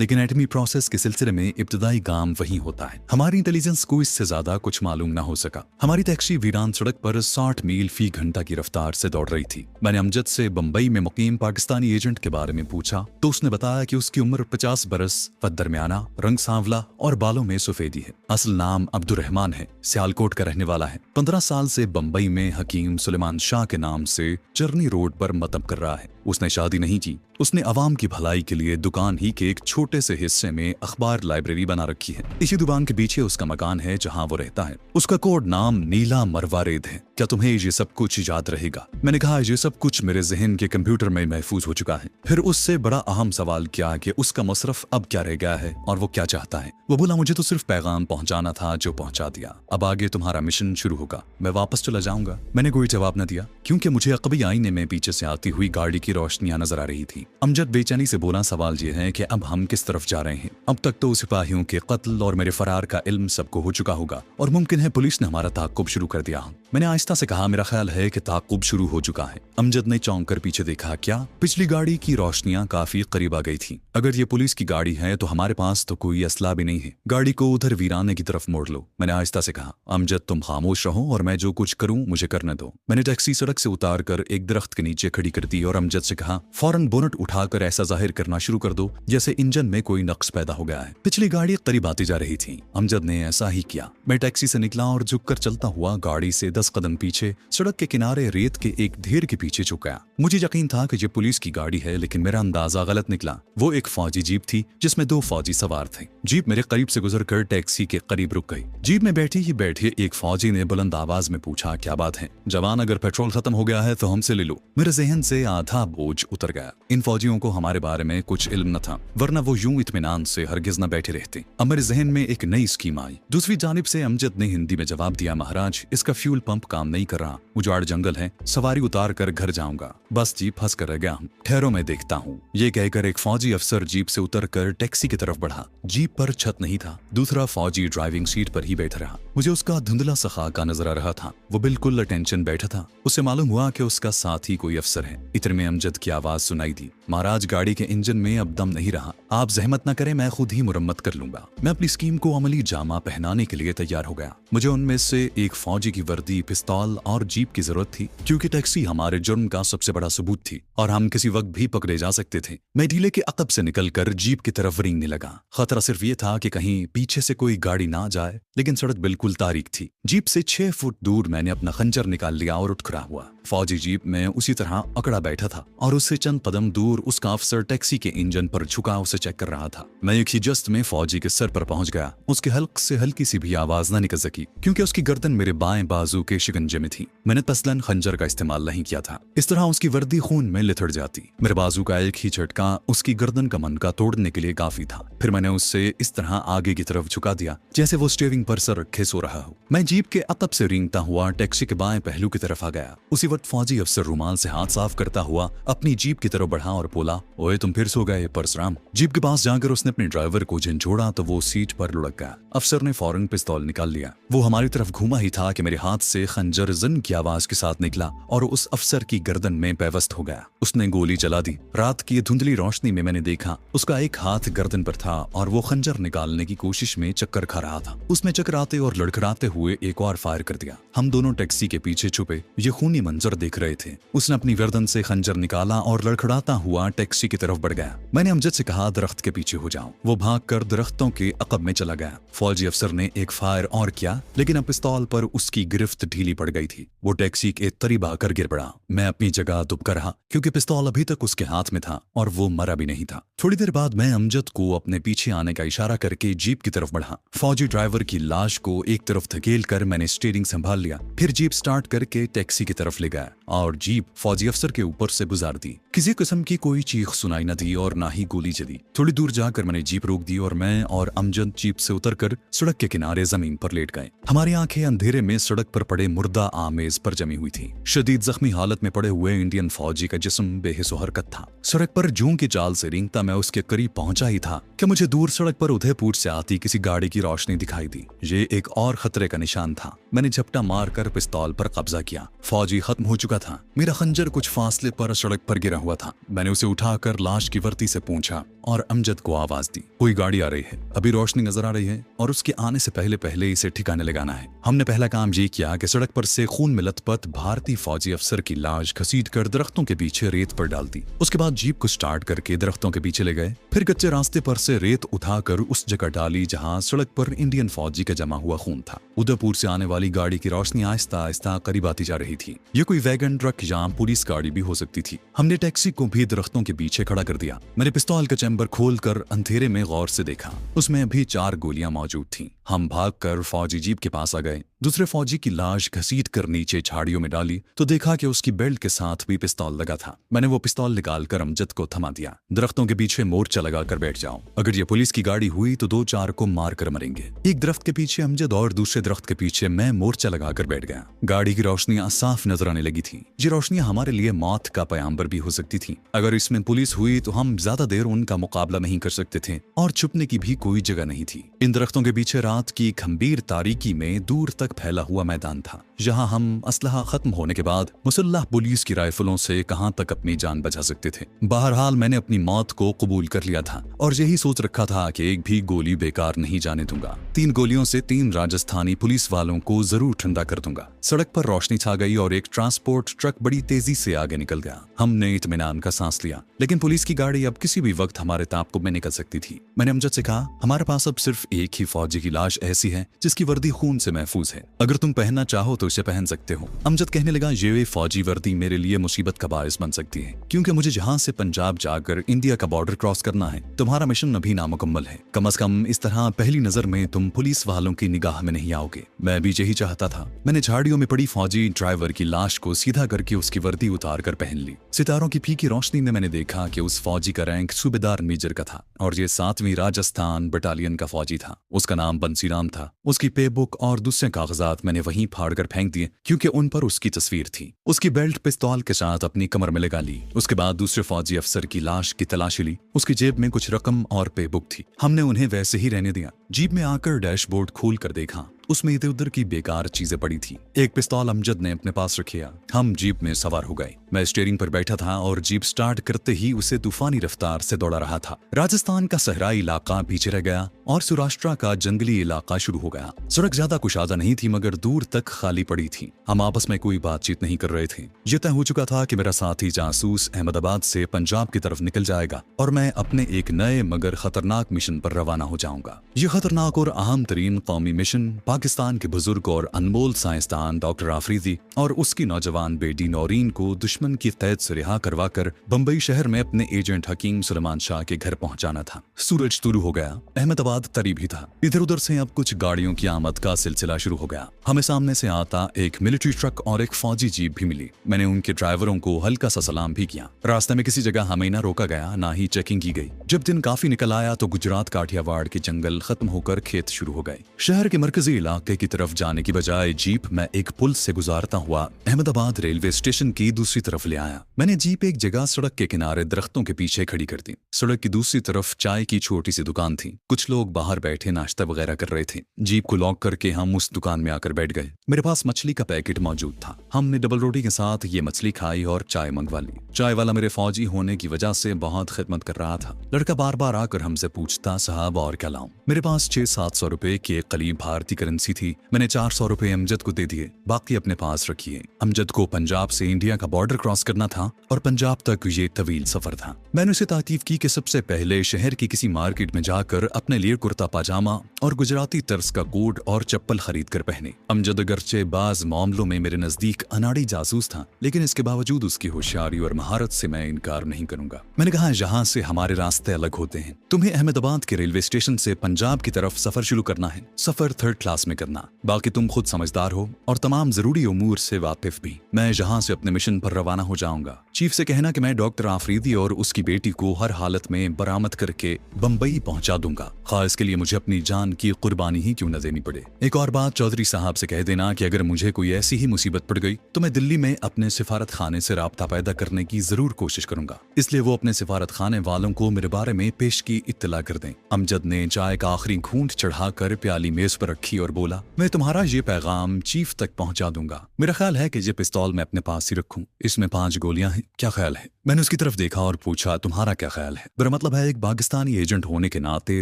लेकिन एटमी प्रोसेस के सिलसिले में इब्तदाई काम वही होता है। हमारी इंटेलिजेंस को इससे ज्यादा कुछ मालूम ना हो सका। हमारी टैक्सी वीरान सड़क पर 60 मील फी घंटा की रफ्तार से दौड़ रही थी। मैंने अमजद से बंबई में मुकीम पाकिस्तानी एजेंट के बारे में पूछा तो उसने बताया कि उसकी उम्र 50 बरस, कद दरमियाना, रंग सांवला और बालों में सफेदी है। असल नाम अब्दुर्रहमान है, सियालकोट का रहने वाला है। 15 साल से बंबई में हकीम सुलेमान शाह के नाम से चरनी रोड पर मतब कर रहा है। उसने शादी नहीं की। उसने अवाम की भलाई के लिए दुकान ही के एक छोटे से हिस्से में अखबार लाइब्रेरी बना रखी है। इसी दुकान के पीछे उसका मकान है जहां वो रहता है। उसका कोड नाम नीला मरवारेद है। क्या तुम्हें ये सब कुछ याद रहेगा? मैंने कहा ये सब कुछ मेरे जहन के कंप्यूटर में महफूज हो चुका है। फिर उससे बड़ा अहम सवाल किया कि उसका मसरफ अब क्या रह गया है और वो क्या चाहता है। वो बोला मुझे तो सिर्फ पैगाम पहुंचाना था जो पहुंचा दिया, अब आगे तुम्हारा मिशन शुरू होगा, मैं वापस चला जाऊंगा। मैंने कोई जवाब न दिया क्योंकि मुझे अकबी आईने में पीछे से आती हुई गाड़ी की रोशनियां नजर आ रही थी। अमजद बेचैनी से बोला सवाल ये है कि अब हम किस तरफ जा रहे हैं? अब तक तो सिपाहियों के कत्ल और मेरे फरार का इल्म सबको हो चुका होगा और मुमकिन है पुलिस ने हमारा ताक़ुब शुरू कर दिया। मैंने आहिस्ता से कहा मेरा ख्याल है कि ताक़ुब शुरू हो चुका है। अमजद ने चौंक कर पीछे देखा। क्या? पिछली गाड़ी की रोशनियां काफी करीब आ गई थी। अगर ये पुलिस की गाड़ी है तो हमारे पास तो कोई असला भी नहीं है। गाड़ी को उधर वीराने की तरफ मोड़ लो। मैंने आहिस्ता से कहा। अमजद तुम खामोश रहो और मैं जो कुछ करूं मुझे करने दो। मैंने टैक्सी सड़क से उतार कर एक दरख्त के नीचे खड़ी कर दी और अमजद से कहा फौरन बोनट उठाकर ऐसा जाहिर करना शुरू कर दो जैसे इंजन में कोई नक्स पैदा हो गया है। पिछली गाड़ी करीब आती जा रही थी। अमजद ने ऐसा ही किया। मैं टैक्सी से निकला और झुककर चलता हुआ गाड़ी से 10 कदम पीछे सड़क के किनारे रेत के एक ढेर के पीछे झुक गया। मुझे यकीन था कि ये पुलिस की गाड़ी है, लेकिन मेरा अंदाजा गलत निकला। वो एक फौजी जीप थी जिसमें 2 फौजी सवार थे। जीप मेरे करीब से गुजरकर टैक्सी के करीब रुक गई। जीप में बैठे ही बैठे एक फौजी ने बुलंद आवाज में पूछा क्या बात है? जवान अगर पेट्रोल खत्म हो गया है तो हमसे ले लो। मेरे जहन से आधा बोझ उतर गया। इन फौजियों को हमारे बारे में कुछ इल्म न था, वरना वो यूं इत्मीनान से हरगिज न बैठे रहते। अब मेरे जहन में एक नई स्कीम आई। दूसरी जानिब से अमजद ने हिंदी में जवाब दिया महाराज इसका फ्यूल पंप काम नहीं कर रहा, उजाड़ जंगल है, सवारी उतार कर घर जाऊंगा। बस जीप फंस कर रह गया हूँ, ठहरो मैं देखता हूँ। ये कहकर एक फौजी अफसर जीप से उतर कर टैक्सी की तरफ बढ़ा। जीप पर छत नहीं था। दूसरा फौजी ड्राइविंग सीट पर ही बैठा रहा। मुझे उसका धुंधला सा खाका नजर आ रहा था। वो बिल्कुल अटेंशन बैठा था। उससे मालूम हुआ कि उसका साथी कोई अफसर है। इतने में अमजद की आवाज सुनाई दी महाराज गाड़ी के इंजन में अब दम नहीं रहा, आप जहमत न करें, मैं खुद ही मुरम्मत कर लूंगा। मैं अपनी स्कीम को अमली जामा पहनाने के लिए तैयार हो गया। मुझे उनमें से एक फौजी की वर्दी, पिस्तौल और जीप की जरूरत थी क्योंकि टैक्सी हमारे जुर्म का सबसे बड़ा सबूत थी और हम किसी वक्त भी पकड़े जा सकते थे। मैं ढीले के अकब से निकलकर जीप की तरफ रेंगने लगा। खतरा सिर्फ ये था कि कहीं पीछे से कोई गाड़ी ना जाए, लेकिन सड़क बिल्कुल तारीक थी। जीप से 6 फुट दूर मैंने अपना खंजर निकाल लिया और उठ खड़ा हुआ। फौजी जीप में उसी तरह अकड़ा बैठा था और उससे चंद कदम दूर उसका अफसर टैक्सी के इंजन पर झुका उसे चेक कर रहा था। मैं एक ही जस्ट में फौजी के सर पर पहुंच गया। उसके हल्क से हल्की सी भी आवाज न निकल सकी क्योंकि उसकी गर्दन मेरे बाएं बाजू के शिकंजे में थी। मैंने तसलन खंजर का इस्तेमाल नहीं किया था। इस तरह उसकी वर्दी खून में लिथड़ जाती। मेरे बाजू का एक ही झटका उसकी गर्दन का मनका तोड़ने के लिए काफी था। फिर मैंने उससे इस तरह आगे की तरफ झुका दिया जैसे वो स्टीयरिंग पर सर रखे सो रहा हो। मैं जीप के अकब से रेंगता हुआ टैक्सी के बाएं पहलू की तरफ आ गया। उसी वक्त फौजी अफसर रुमाल से हाथ साफ करता हुआ अपनी जीप की तरफ बढ़ा और बोला ओए तुम फिर सो गए परसराम। जीप के पास जाकर उसने अपने ड्राइवर को झंझोड़ा तो वो सीट पर लुढ़क गया। अफसर ने फौरन पिस्तौल निकाल लिया। वो हमारी तरफ घूमा ही था कि मेरे हाथ से खंजर जन की आवाज के साथ निकला और उस अफसर की गर्दन में पेवस्त हो गया। उसने गोली चला दी। रात की धुंधली रोशनी में मैंने देखा उसका एक हाथ गर्दन पर था और वो खंजर निकालने की कोशिश में चक्कर खा रहा था। उसने चकराते और लड़खड़ाते हुए एक और फायर कर दिया। हम दोनों टैक्सी के पीछे छुपे ये खूनी मंजर देख रहे थे। उसने अपनी गर्दन से खंजर निकाला और लड़खड़ाता हुआ टैक्सी की तरफ बढ़ गया। मैंने अमजद से कहा दरख्त के पीछे हो जाओ। वो भागकर दरख्तों के अकब में चला गया। फौजी अफसर ने एक फायर और किया, लेकिन अब पिस्तौल पर उसकी गिरफ्त ढीली पड़ गई थी। वो टैक्सी के करीब आकर गिर पड़ा। मैं अपनी जगह दुबका रहा क्योंकि पिस्तौल अभी तक उसके हाथ में था और वो मरा भी नहीं था। थोड़ी देर बाद मैं अमजद को अपने पीछे आने का इशारा करके जीप की तरफ बढ़ा। फौजी ड्राइवर की लाश को एक तरफ धकेल कर मैंने स्टीयरिंग संभाल लिया। फिर जीप स्टार्ट करके टैक्सी की तरफ ले गया और जीप फौजी अफसर के ऊपर से गुजार दी। किसी किस्म की कोई चीख सुनाई न दी और ना ही गोली चली। थोड़ी दूर जाकर मैंने जीप रोक दी और मैं और अमजद जीप से उतरकर सड़क के किनारे जमीन पर लेट गए। हमारी आंखें अंधेरे में सड़क पर पड़े मुर्दा आमेज पर जमी हुई थी। शदीद जख्मी हालत में पड़े हुए इंडियन फौजी का जिस्म बेहिस्सो हरकत था। सड़क पर जूं की चाल से रेंगता मैं उसके करीब पहुंचा ही था कि मुझे दूर सड़क पर उदयपुर से आती किसी गाड़ी की रोशनी दिखाई दी। ये एक और खतरे का निशान था। मैंने झपटा मारकर पिस्तौल पर कब्जा किया। फौजी खत्म खत्म हो चुका था। मेरा खंजर कुछ फासले पर सड़क पर गिरा हुआ था। मैंने उसे उठाकर लाश की वर्दी से पूंछा और अमजद को आवाज दी। कोई गाड़ी आ रही है, अभी रोशनी नजर आ रही है और उसके आने से पहले पहले इसे ठिकाने लगाना है। हमने पहला काम ये किया कि सड़क पर से खून में लथपथ भारतीय फौजी अफसर की लाश घसीटकर दरख्तों के पीछे रेत पर डाल दी। उसके बाद जीप को स्टार्ट करके दरख्तों के पीछे ले गए। फिर कच्चे रास्ते पर से रेत उठाकर उस जगह डाली जहां सड़क पर इंडियन फौजी का जमा हुआ खून था। उदयपुर से आने वाली गाड़ी की रोशनी आहिस्ता आहिस्ता करीब आती जा रही थी। ये कोई वैगन, ट्रक या पुलिस गाड़ी भी हो सकती थी। हमने टैक्सी को भी दरख्तों के पीछे खड़ा कर दिया। मैंने पिस्तौल का चैम्बर खोलकर अंधेरे में गौर से देखा। उसमें अभी 4 गोलियां मौजूद थीं। हम भागकर फौजी जीप के पास आ गए। दूसरे फौजी की लाश घसीटकर नीचे झाड़ियों में डाली तो देखा कि उसकी बेल्ट के साथ भी पिस्तौल लगा था। मैंने वो पिस्तौल निकालकर अमजद को थमा दिया। दरख्तों के पीछे मोर्चा लगाकर बैठ जाओ। अगर ये पुलिस की गाड़ी हुई तो 2-4 को मार कर मरेंगे। एक दरख्त के पीछे अमजद और दूसरे दरख्त के पीछे मैं मोर्चा लगाकर बैठ गया। गाड़ी की रोशनियां साफ नजर आने लगी थी। ये रोशनियां हमारे लिए मौत का पैगाम्बर भी हो सकती थी। अगर इसमें पुलिस हुई तो हम ज्यादा देर उनका मुकाबला नहीं कर सकते थे और छुपने की भी कोई जगह नहीं थी। इन दरख्तों के पीछे रात की खंबीर तारीकी में दूर तक फैला हुआ मैदान था, जहां हम असलहा खत्म होने के बाद मुसल्लह पुलिस की राइफलों से कहां तक अपनी जान बचा सकते थे। बहरहाल मैंने अपनी मौत को कबूल कर लिया था और यही सोच रखा था कि एक भी गोली बेकार नहीं जाने दूंगा। 3 गोलियों से 3 राजस्थानी पुलिस वालों को जरूर ठंडा कर दूंगा। सड़क पर रोशनी छा गई और एक ट्रांसपोर्ट ट्रक बड़ी तेजी से आगे निकल गया। हमने इत्मीनान का सांस लिया, लेकिन पुलिस की गाड़ी अब किसी भी वक्त हमारे ताबुक में निकल सकती थी। मैंने अमजद से कहा, हमारे पास अब सिर्फ एक ही फौजी की लाश ऐसी है जिसकी वर्दी खून से महफूज है। अगर तुम पहनना चाहो तो इसे पहन सकते हो। अमजद कहने लगा, ये फौजी वर्दी मेरे लिए मुसीबत का बायस बन सकती है, क्योंकि मुझे जहां से पंजाब जाकर इंडिया का बॉर्डर क्रॉस करना है। तुम्हारा मिशन अभी नामुकम्मल है। कम से कम इस तरह पहली नजर में तुम पुलिस वालों की निगाह में नहीं आओगे। मैं भी यही चाहता था। मैंने झाड़ियों में पड़ी फौजी ड्राइवर की लाश को सीधा करके उसकी वर्दी उतार कर पहन ली। सितारों की फीकी रोशनी में मैंने देखा कि उस फौजी का रैंक सूबेदार मेजर का था और ये 7वीं राजस्थान बटालियन का फौजी था। उसका नाम बंसीराम था। उसकी पे बुक और दूसरे कागजात मैंने वहीं फाड़कर फेंक दिए, क्योंकि उन पर उसकी तस्वीर थी। उसकी बेल्ट पिस्तौल के साथ अपनी कमर में लगा ली। उसके बाद दूसरे फौजी अफसर की लाश की तलाशी ली। उसकी जेब में कुछ रकम और पे बुक थी। हमने उन्हें वैसे ही रहने दिया। जीप में आकर डैशबोर्ड खोल कर देखा, उसमें इधर उधर की बेकार चीजें पड़ी थी। एक पिस्तौल अमजद ने अपने पास रखिया। हम जीप में सवार हो गए। मैं स्टीयरिंग पर बैठा था और जीप स्टार्ट करते ही उसे तूफानी रफ्तार से दौड़ा रहा था। राजस्थान का सहराई इलाका पीछे रह गया और सौराष्ट्र का जंगली इलाका शुरू हो गया। सड़क ज्यादा कुशादा नहीं थी, मगर दूर तक खाली पड़ी थी। हम आपस में कोई बातचीत नहीं कर रहे थे। यह तय हो चुका था कि मेरा साथी जासूस अहमदाबाद से पंजाब की तरफ निकल जाएगा और मैं अपने एक नए मगर खतरनाक मिशन पर रवाना हो जाऊंगा। यह खतरनाक और अहम तरीन कौमी मिशन पाकिस्तान के बुजुर्ग और अनमोल साइंसदान डॉक्टर आफरीदी और उसकी नौजवान बेटी नौरीन को दुश्मन की कैद से रिहा करवाकर बंबई शहर में अपने एजेंट हकीम सुलेमान शाह के घर पहुंचाना था। सूरज तुलू हो गया। अहमदाबाद करीब ही था। इधर उधर से अब कुछ गाड़ियों की आमद का सिलसिला शुरू हो गया। हमें सामने से आता एक मिलिट्री ट्रक और एक फौजी जीप भी मिली। मैंने उनके ड्राइवरों को हल्का सा सलाम भी किया। रास्ते में किसी जगह हमें न रोका गया, ना ही चेकिंग की गई। जब दिन काफी निकल आया तो गुजरात काठियावाड़ के जंगल खत्म होकर खेत शुरू हो गए। शहर के मरकजी इलाके की तरफ जाने की बजाय जीप में एक पुल से गुजारता हुआ अहमदाबाद रेलवे स्टेशन की दूसरी तरफ ले आया। मैंने जीप एक जगह सड़क के किनारे दरख्तों के पीछे खड़ी कर दी। सड़क की दूसरी तरफ चाय की छोटी सी दुकान थी। कुछ लोग बाहर बैठे नाश्ता वगैरह कर रहे थे। जीप को लॉक करके हम उस दुकान में आकर बैठ गए। मेरे पास मछली का पैकेट मौजूद था। हमने डबल रोटी के साथ ये मछली खाई और चाय मंगवा ली। चाय वाला मेरे फौजी होने की वजह से बहुत खिदमत कर रहा था। लड़का बार बार आकर हमसे पूछता, साहब और क्या लाऊं? मेरे पास 600-700 रुपए की एक करीब भारतीय करेंसी थी। मैंने 400 रुपए अमजद को दे दिए, बाकी अपने पास रखिए। अमजद को पंजाब से इंडिया का बॉर्डर क्रॉस करना था और पंजाब तक ये तवील सफर था। मैंने उसे ताकीफ की कि सबसे पहले शहर की किसी मार्केट में जाकर अपने लिए कुर्ता पाजामा और गुजराती तर्ज का कोट और चप्पल खरीद कर पहने। अमजद अगरचे बाज मामलों में मेरे नजदीक अनाड़ी जासूस था, लेकिन इसके बावजूद उसकी होशियारी और महारत से मैं इनकार नहीं करूंगा। मैंने कहा, यहाँ से हमारे रास्ते अलग होते हैं। तुम्हें अहमदाबाद के रेलवे स्टेशन से पंजाब की तरफ सफर शुरू करना है। सफर 3rd क्लास में करना। बाकी तुम खुद समझदार हो और तमाम जरूरी उमूर से वाकिफ भी। मैं यहाँ से अपने मिशन पर रवाना हो जाऊंगा। चीफ से कहना कि मैं डॉक्टर आफरीदी और उसकी बेटी को हर हालत में बरामद करके बंबई पहुंचा दूंगा, खास इसके लिए मुझे अपनी जान की कुर्बानी ही क्यों न देनी पड़े। एक और बात चौधरी साहब से कह देना कि अगर मुझे कोई ऐसी ही मुसीबत पड़ गई तो मैं दिल्ली में अपने सिफारत खाने से राब्ता पैदा करने की जरूर कोशिश करूंगा। इसलिए वो अपने सिफारत खाने वालों को मेरे बारे में पेशगी इत्तला कर दें। अमजद ने चाय का आखिरी घूंट चढ़ाकर प्याली मेज पर रखी और बोला, मैं तुम्हारा ये पैगाम चीफ तक पहुंचा दूंगा। मेरा ख्याल है कि ये पिस्तौल मैं अपने पास ही रखूं। इसमें 5 गोलियां हैं, क्या ख्याल है? मैंने उसकी तरफ देखा और पूछा, तुम्हारा क्या ख्याल है? मेरा मतलब है, एक पाकिस्तानी एजेंट होने के नाते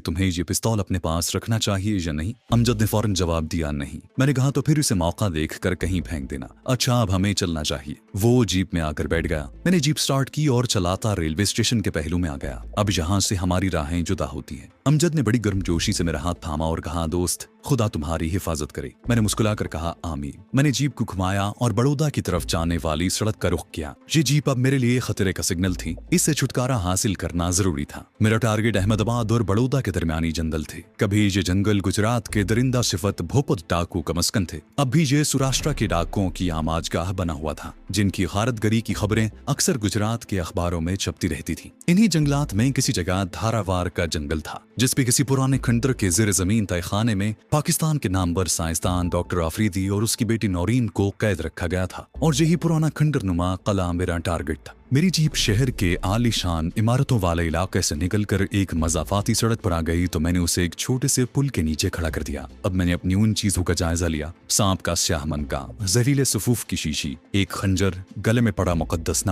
तुम्हें ये पिस्तौल अपने पास रखना चाहिए या नहीं? अमजद ने फौरन जवाब दिया, नहीं। मैंने कहा, तो फिर इसे मौका देखकर कहीं फेंक देना। अच्छा, अब हमें चलना चाहिए। वो जीप में आकर बैठ गया। मैंने जीप स्टार्ट की और चलाता रेलवे स्टेशन के पहलू में आ गया। अब यहाँ से हमारी राहें जुदा होती हैं। अमजद ने बड़ी गर्मजोशी से मेरा हाथ थामा और कहा, दोस्त, खुदा तुम्हारी हिफाजत करे। मैंने मुस्कुराकर कहा, आमीन। मैंने जीप को घुमाया और बड़ौदा की तरफ जाने वाली सड़क का रुख किया। ये जीप अब मेरे लिए खतरे का सिग्नल थी। इससे छुटकारा हासिल करना जरूरी था। मेरा टारगेट अहमदाबाद और बड़ौदा के दरमियानी जंगल थे। कभी ये जंगल गुजरात के दरिंदा सिफत भोपत डाकू का मस्कन थे, अब भी ये सौराष्ट्र के डाकुओं की आमाजगाह बना हुआ था, जिनकी गारतगरी की खबरें अक्सर गुजरात के अखबारों में छपती रहती थी। इन्हीं जंगलात में किसी जगह धारावार का जंगल था, जिसपे किसी पुराने खंडर के जेर जमीन तहखाने में पाकिस्तान के नामवर साइंसदान डॉक्टर आफरीदी और उसकी बेटी नौरीन को कैद रखा गया था। और यही पुराना खंडर नुमा कला मेरा टारगेट था। मेरी जीप शहर के आलीशान इमारतों वाले इलाके से निकलकर एक मजाफाती सड़क पर आ गई तो मैंने उसे एक छोटे से पुल के नीचे खड़ा कर दिया। अब मैंने अपनी उन चीजों का जायजा लिया, सांप का स्याह मनका, जहरीले सफूफ की शीशी, एक खंजर, गले में पड़ा मुकद्दस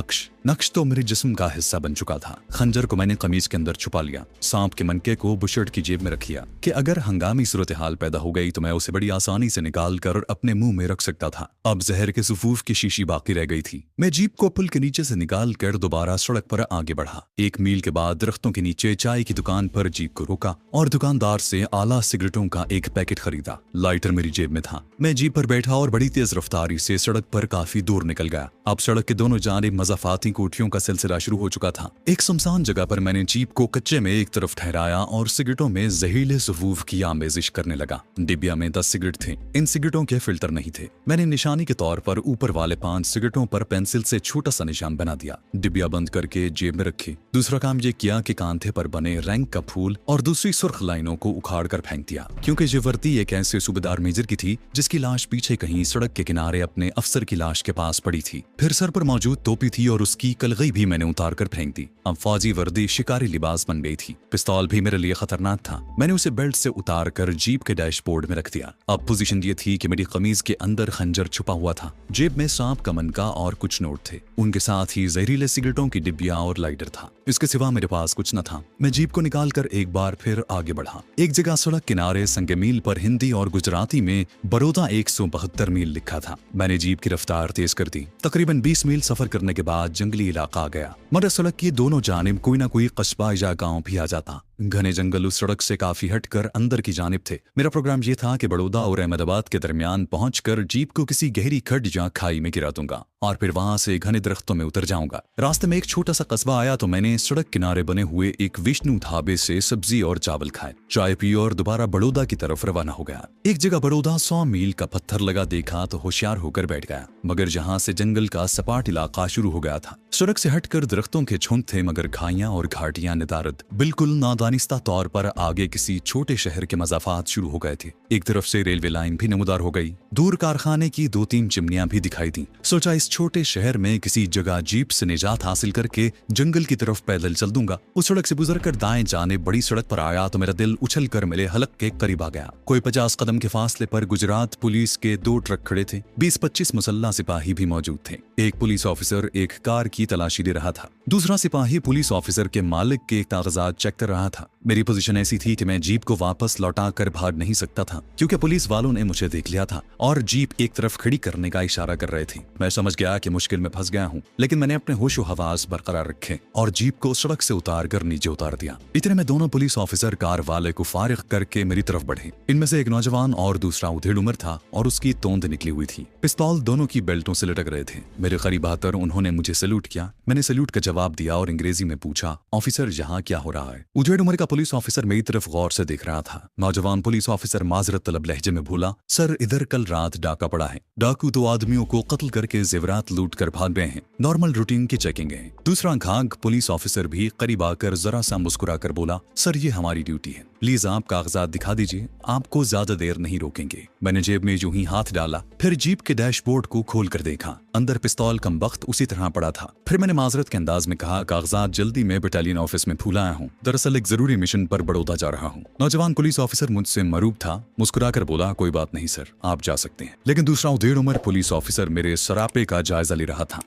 नक्श तो मेरे जिस्म का हिस्सा बन चुका था। खंजर को मैंने कमीज के अंदर छुपा लिया, सांप के मनके को बुशर्ट की जेब में रख लिया कि अगर हंगामी सूरत हाल पैदा हो गई तो मैं उसे बड़ी आसानी से निकाल कर अपने मुंह में रख सकता था। अब जहर के सफूफ की शीशी बाकी रह गई थी। मैं जीप को पुल के नीचे से निकाल कर दोबारा सड़क पर आगे बढ़ा। 1 मील के बाद दरख्तों के नीचे चाय की दुकान पर जीप को रोका और दुकानदार से आला सिगरेटों का एक पैकेट खरीदा। लाइटर मेरी जेब में था। मैं जीप पर बैठा और बड़ी तेज रफ्तारी से सड़क पर काफी दूर निकल गया। अब सड़क के दोनों जानिब मजाफाती कोठियों का सिलसिला शुरू हो चुका था। एक सुनसान जगह पर मैंने जीप को कच्चे में एक तरफ ठहराया और सिगरेटों में जहरीले सफूफ की आमेजिश करने लगा। डिबिया में 10 सिगरेट थे। इन सिगरेटों के फिल्टर नहीं थे। मैंने निशानी के तौर पर ऊपर वाले 5 सिगरेटों पर पेंसिल से छोटा सा निशान बना दिया। डिबिया बंद करके जेब में रखी। दूसरा काम ये किया कि कांधे पर बने रैंक का फूल और दूसरी सुर्ख लाइनों को उखाड़ कर फेंक दिया, क्योंकि ये वर्दी एक ऐसे सूबेदार मेजर की थी जिसकी लाश पीछे कहीं सड़क के किनारे अपने अफसर की लाश के पास पड़ी थी। फिर सर पर मौजूद टोपी थी और उसकी कलगई भी मैंने उतार कर फेंक दी। अब फौजी वर्दी शिकारी लिबास बन गई थी। पिस्तौल भी मेरे लिए खतरनाक था। मैंने उसे बेल्ट से उतार कर जीप के डैशबोर्ड में रख दिया। अब पोजीशन ये थी कि मेरी कमीज के अंदर खंजर छुपा हुआ था। जेब में सांप का मनका और कुछ नोट थे। उनके साथ ही जहरीले सिगरेटों की डिब्बियां और लाइटर था। इसके सिवा मेरे पास कुछ न था। मैं जीप को निकालकर एक बार फिर आगे बढ़ा। एक जगह सड़क किनारे संगे मील पर हिंदी और गुजराती में बड़ौदा 172 मील लिखा था। मैंने जीप की रफ्तार तेज कर दी। तकरीबन 20 मील सफर करने के बाद जंगली इलाका आ गया, मगर सड़क की दोनों जानिब कोई ना कोई कस्बा या गांव भी आ जाता। घने जंगल उस सड़क से काफी हटकर अंदर की जानिब थे। मेरा प्रोग्राम ये था कि बड़ौदा और अहमदाबाद के दरमियान पहुंचकर जीप को किसी गहरी खड्ड या खाई में गिरा दूंगा और फिर वहां से घने दरख्तों में उतर जाऊंगा। रास्ते में एक छोटा सा कस्बा आया तो मैंने सड़क किनारे बने हुए एक विष्णु ढाबे से सब्जी और चावल खाए, चाय पी और दोबारा बड़ौदा की तरफ रवाना हो गया। एक जगह बड़ौदा 100 मील का पत्थर लगा देखा तो होशियार होकर बैठ गया, मगर जहां से जंगल का सपाट इलाका शुरू हो गया था। सड़क से हटकर दरख्तों के झुंड थे, मगर खाइयां और घाटियां निदारद। बिल्कुल नादानिस्ता तौर पर आगे किसी छोटे शहर के मजाफात शुरू हो गए थे। एक तरफ से रेलवे लाइन भी नमूदार हो गई। दूर कारखाने की 2-3 चिमनियां भी दिखाई दी। सोचा इस छोटे शहर में किसी जगह जीप से निजात हासिल करके जंगल की तरफ पैदल चल दूंगा। उस सड़क से गुजरकर दाएं जाने बड़ी सड़क पर आया तो मेरा दिल उछल कर मेरे हलक के करीब आ गया। कोई 50 कदम के फासले पर गुजरात पुलिस के 2 ट्रक खड़े थे। 20-25 मुसल्ला सिपाही भी मौजूद थे। एक पुलिस ऑफिसर एक कार की तलाशी दे रहा था। दूसरा सिपाही पुलिस ऑफिसर के मालिक के कागजात चेक कर रहा था। मेरी पोजीशन ऐसी थी कि मैं जीप को वापस लौटा कर भाग नहीं सकता था, क्योंकि पुलिस वालों ने मुझे देख लिया था और जीप एक तरफ खड़ी करने का इशारा कर रहे थे। मैं समझ गया कि मुश्किल में फंस गया हूँ, लेकिन मैंने अपने होशो हवास बरकरार रखे और जीप को सड़क से उतार कर नीचे उतार दिया। इतने में दोनों पुलिस ऑफिसर कार वाले को फारिग करके मेरी तरफ बढ़े। इनमें से एक नौजवान और दूसरा उधेड़ उम्र था और उसकी तोंद निकली हुई थी। पिस्तौल दोनों की बेल्टों से लटक रहे थे। मेरे करीब आकर उन्होंने मुझे सैल्यूट किया। मैंने सैल्यूट का जवाब दिया और अंग्रेजी में पूछा, ऑफिसर यहाँ क्या हो रहा है? उधेड़ उम्र का पुलिस ऑफिसर मेरी तरफ गौर से देख रहा था। नौजवान पुलिस ऑफिसर माजरत तलब लहजे में बोला, सर इधर कल रात डाका पड़ा है। डाकू 2 आदमियों को कत्ल करके जेवरात लूट कर भाग गए हैं। नॉर्मल रूटीन की चेकिंग है। दूसरा घाघ पुलिस ऑफिसर भी करीब आकर जरा सा मुस्कुरा कर बोला, सर ये हमारी ड्यूटी है, प्लीज आप कागजात दिखा दीजिए, आपको ज्यादा देर नहीं रोकेंगे। मैंने जेब में यूं ही हाथ डाला, फिर जीप के डैशबोर्ड को खोल कर देखा। अंदर पिस्तौल कम वक्त उसी तरह पड़ा था। फिर मैंने माजरत के अंदाज में कहा, कागजात जल्दी मैं बटालियन ऑफिस में भूल आया हूँ, दरअसल एक जरूरी मिशन पर बड़ौदा जा रहा हूँ। नौजवान पुलिस ऑफिसर मुझसे मरूब था, मुस्कुराकर बोला, कोई बात नहीं सर, आप जा सकते हैं। लेकिन दूसरा उदेड़ उम्र पुलिस ऑफिसर मेरे सरापे का जायजा ले रहा था।